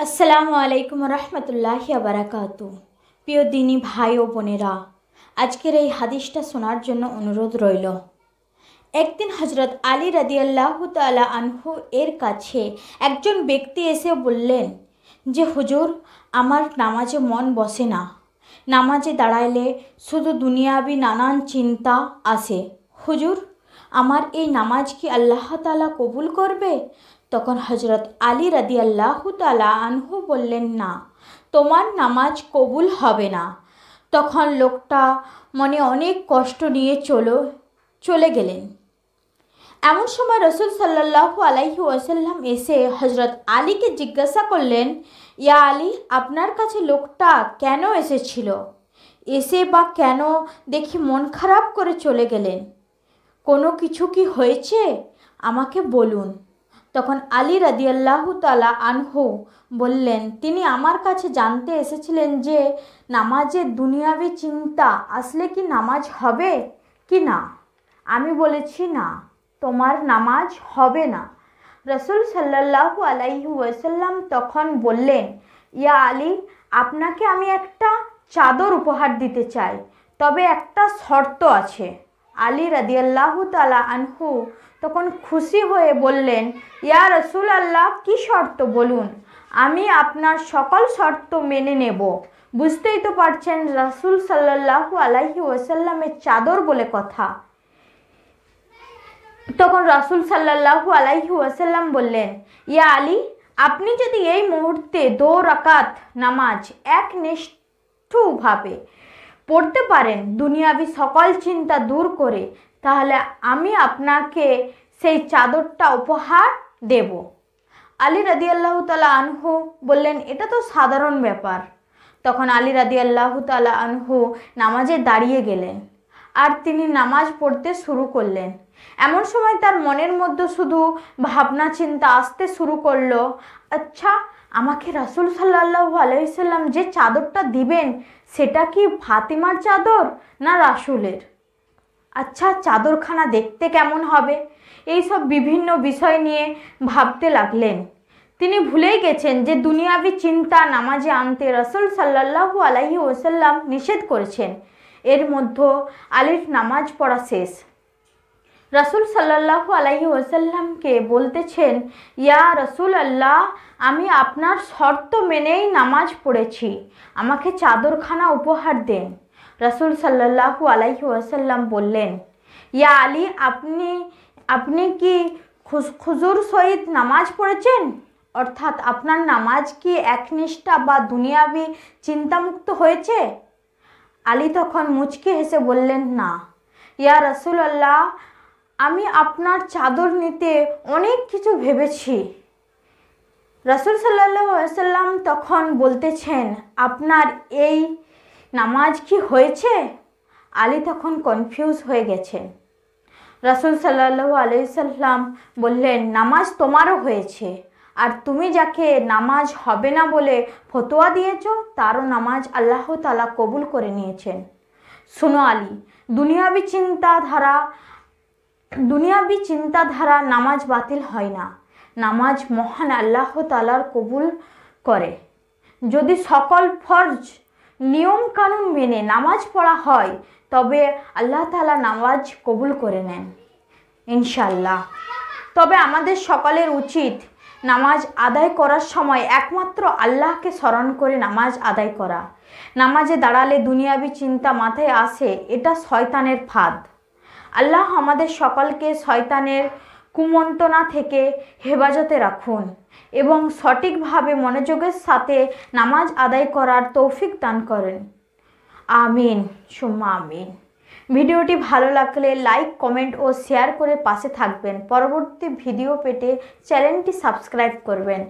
আসসালামু আলাইকুম রহমতুল্লাহি বারাকাতু। প্রিয় দিনী ভাই ও বোনেরা, আজকের এই হাদিসটা শোনার জন্য অনুরোধ রইল। একদিন হজরত আলী রাদিয়াল্লাহু তাআলা আনহু এর কাছে একজন ব্যক্তি এসে বললেন যে হুজুর, আমার নামাজে মন বসে না। নামাজে দাঁড়াইলে শুধু দুনিয়াবি নানান চিন্তা আসে। হুজুর, আমার এই নামাজ কি আল্লাহ তাআলা কবুল করবে? তখন হজরত আলী রাদিয়াল্লাহু তাআলা আনহু বললেন, না, তোমার নামাজ কবুল হবে না। তখন লোকটা মনে অনেক কষ্ট নিয়ে চলে গেলেন। এমন সময় রাসূল সাল্লাল্লাহু আলাইহি ওয়াসাল্লাম এসে হজরত আলীকে জিজ্ঞাসা করলেন, ইয়া আলী, আপনার কাছে লোকটা কেন এসেছিল? এসে বা কেন দেখি মন খারাপ করে চলে গেলেন? কোনো কিছু কি হয়েছে? আমাকে বলুন। তখন আলী রাদিয়াল্লাহু তাআলা আনহু বললেন, তিনি আমার কাছে জানতে এসেছিলেন যে নামাজে দুনিয়াবি চিন্তা আসলে কি নামাজ হবে কি না। আমি বলেছি, না, তোমার নামাজ হবে না। রাসূল সাল্লাল্লাহু আলাইহি ওয়াসাল্লাম তখন বললেন, ইয়া আলী, আপনাকে আমি একটা চাদর উপহার দিতে চাই, তবে একটা শর্ত আছে। আলী রাদিয়াল্লাহু তাআলা আনহু তখন খুশি হয়ে বললেন, ইয়া রাসূলুল্লাহ, কি শর্ত বলুন, আমি আপনার সকল শর্ত মেনে নেব। বুঝতেই তো পারছেন রাসূল সাল্লাল্লাহু আলাইহি ওয়াসাল্লামের চাদর বলে কথা। তখন রাসূল সাল্লাল্লাহু আলাইহি ওয়াসাল্লাম বললেন, ইয়া আলী, আপনি যদি এই মুহূর্তে 2 রাকাত নামাজ একনিষ্ঠভাবে পড়তে পারেন দুনিয়াবি সকল চিন্তা দূর করে, তাহলে আমি আপনাকে সেই চাদরটা উপহার দেব। আলী রাদিয়াল্লাহু তাআলা আনহু বললেন, এটা তো সাধারণ ব্যাপার। তখন আলী রাদিয়াল্লাহু তাআলা আনহু নামাজে দাঁড়িয়ে গেলেন আর তিনি নামাজ পড়তে শুরু করলেন। এমন সময় তার মনের মধ্যে শুধু ভাবনা চিন্তা আসতে শুরু করলো, আচ্ছা, আমাকে রাসূল সাল্লাল্লাহু আলাইহি সাল্লাম যে চাদরটা দিবেন সেটা কি ফাতিমার চাদর না রাসূলের? আচ্ছা, চাদরখানা দেখতে কেমন হবে? এই সব বিভিন্ন বিষয় নিয়ে ভাবতে লাগলেন। তিনি ভুলেই গেছেন যে দুনিয়াবি চিন্তা নামাজে আনতে রাসূল সাল্লাল্লাহু আলাইহি ওয়াসাল্লাম নিষেধ করেছেন। এর মধ্যে আলীর নামাজ পড়া শেষ। রাসূল সাল্লাল্লাহু আলাইহি ওয়াসাল্লামকে বলতেছেন, ইয়া রাসূলুল্লাহ, আমি আপনার শর্ত মেনেই নামাজ পড়েছি, আমাকে চাদরখানা উপহার দেন। রাসূল সাল্লাল্লাহু আলাইহি ওয়াসাল্লাম বললেন, ইয়া আলী, আপনি কি খুজুর সহিত নামাজ পড়েছেন? অর্থাৎ আপনার নামাজ কি একনিষ্ঠা বা দুনিয়াবি চিন্তামুক্ত হয়েছে? আলী তখন মুচকি হেসে বললেন, না ইয়া রাসূলুল্লাহ, আমি আপনার চাদর নিতে অনেক কিছু ভেবেছি। রাসূল সাল্লাল্লাহু আলাইহি ওয়াসাল্লাম তখন বলতেছেন, আপনার এই নামাজ কি হয়েছে? আলী তখন কনফিউজ হয়ে গেছেন। রাসূল সাল্লাল্লাহু আলাইহি ওয়াসাল্লাম বললেন, নামাজ তোমারও হয়েছে, আর তুমি যাকে নামাজ হবে না বলে ফতোয়া দিয়েছো তারও নামাজ আল্লাহ তাআলা কবুল করে নিয়েছেন। শোনো আলী, দুনিয়াবি চিন্তাধারা নামাজ বাতিল হয় না। নামাজ মহান আল্লাহ তাআলার কবুল করে। যদি সকল ফরজ নিয়ম কানুন মেনে নামাজ পড়া হয় তবে আল্লাহ তাআলা নামাজ কবুল করে নেন ইনশাআল্লাহ। তবে আমাদের সকলের উচিত নামাজ আদায় করার সময় একমাত্র আল্লাহকে স্মরণ করে নামাজ আদায় করা। নামাজে দাঁড়ালে দুনিয়াবি চিন্তা মাথায় আসে, এটা শয়তানের ফাঁদ। আল্লাহ আমাদের সকলকে শয়তানের কুমন্ত্রণা থেকে হেফাজতে রাখুন এবং সঠিকভাবে মনোযোগের সাথে নামাজ আদায় করার তৌফিক দান করেন। আমিন সুম্মা আমিন। ভিডিওটি ভালো লাগলে লাইক, কমেন্ট ও শেয়ার করে পাশে থাকবেন। পরবর্তী ভিডিও পেতে চ্যানেলটি সাবস্ক্রাইব করবেন।